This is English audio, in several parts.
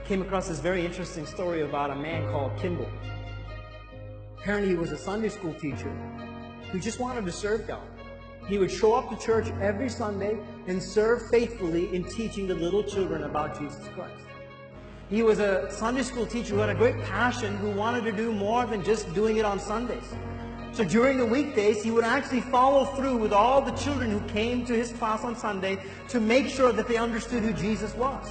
came across this very interesting story about a man called Kimball. Apparently he was a Sunday school teacher who just wanted to serve God. He would show up to church every Sunday and serve faithfully in teaching the little children about Jesus Christ. He was a Sunday school teacher who had a great passion, who wanted to do more than just doing it on Sundays. So during the weekdays, he would actually follow through with all the children who came to his class on Sunday to make sure that they understood who Jesus was.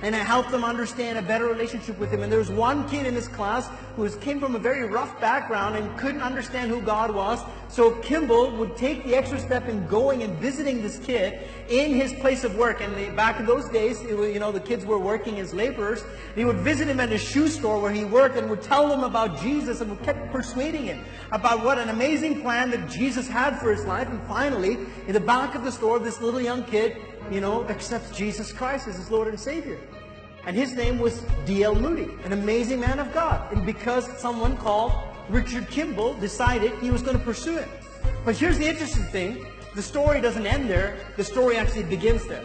And it helped them understand a better relationship with Him. And there was one kid in his class who came from a very rough background and couldn't understand who God was. So Kimball would take the extra step in going and visiting this kid in his place of work. And back in those days, the kids were working as laborers. He would visit him at his shoe store where he worked and would tell them about Jesus and would keep persuading him about what an amazing plan that Jesus had for his life. And finally, in the back of the store, this little young kid accepts Jesus Christ as his Lord and Savior. And his name was D.L. Moody, an amazing man of God. And because someone called Richard Kimball decided he was going to pursue it. But here's the interesting thing. The story doesn't end there. The story actually begins there.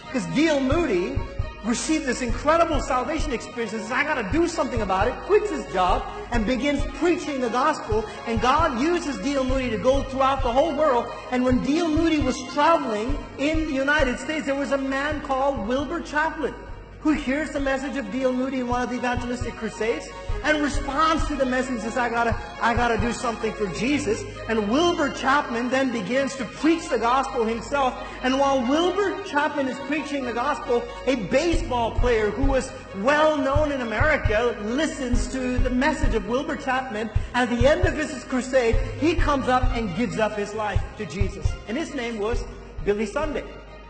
Because D.L. Moody received this incredible salvation experience and says, I got to do something about it, quits his job, and begins preaching the gospel. And God uses D.L. Moody to go throughout the whole world. And when D.L. Moody was traveling in the United States, there was a man called Wilbur Chaplin who hears the message of D.L. Moody in one of the evangelistic crusades and responds to the message and says, I gotta do something for Jesus. And Wilbur Chaplin then begins to preach the gospel himself. And while Wilbur Chaplin is preaching the gospel, a baseball player who was well known in America listens to the message of Wilbur Chaplin. And at the end of his crusade, he comes up and gives up his life to Jesus. And his name was Billy Sunday.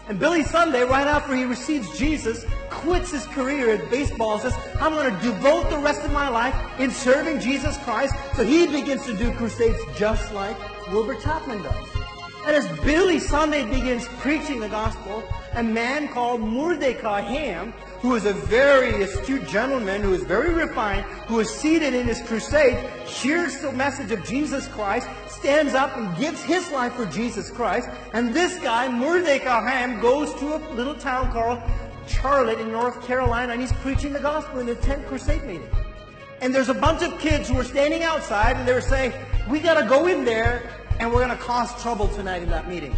And Billy Sunday, right after he receives Jesus, quits his career at baseball and says, I'm going to devote the rest of my life in serving Jesus Christ. So he begins to do crusades just like Wilbur Chaplin does. And as Billy Sunday begins preaching the gospel, a man called Mordecai Ham, who is a very astute gentleman, who is very refined, who is seated in his crusade, hears the message of Jesus Christ, stands up and gives his life for Jesus Christ. And this guy, Mordecai Ham, goes to a little town called Charlotte in North Carolina, and he's preaching the gospel in a tent crusade meeting. And there's a bunch of kids who are standing outside, and they're saying, we got to go in there, and we're going to cause trouble tonight in that meeting.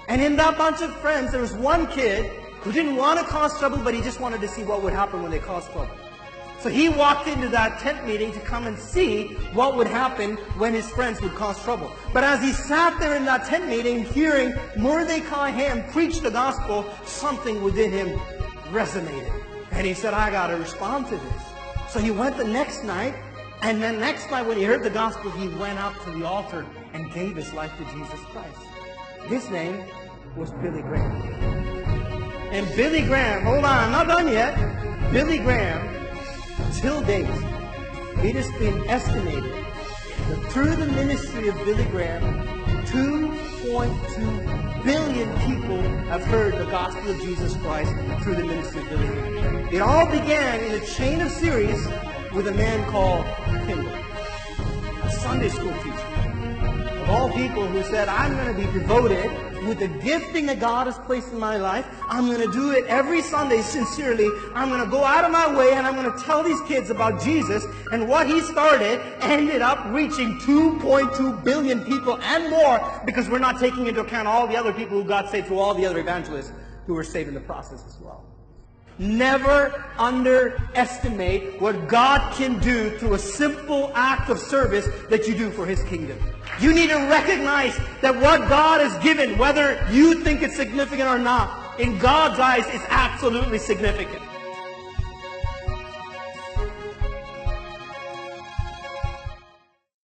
And in that bunch of friends, there was one kid who didn't want to cause trouble, but he just wanted to see what would happen when they caused trouble. So he walked into that tent meeting to come and see what would happen when his friends would cause trouble. But as he sat there in that tent meeting, hearing Mordecai Ham preach the gospel, something within him resonated. And he said, I got to respond to this. So he went the next night, and then next night when he heard the gospel, he went up to the altar and gave his life to Jesus Christ. His name was Billy Graham. And Billy Graham, hold on, I'm not done yet. Billy Graham, till date, it has been estimated that through the ministry of Billy Graham, 2.2 billion people have heard the gospel of Jesus Christ through the ministry of Billy Graham. It all began in a chain of series with a man called Kimball, a Sunday school teacher. Of all people who said, I'm going to be devoted with the gifting that God has placed in my life. I'm going to do it every Sunday sincerely. I'm going to go out of my way and I'm going to tell these kids about Jesus. And what he started ended up reaching 2.2 billion people and more, because we're not taking into account all the other people who got saved through all the other evangelists who were saved in the process as well. Never underestimate what God can do through a simple act of service that you do for His kingdom. You need to recognize that what God has given, whether you think it's significant or not, in God's eyes, is absolutely significant.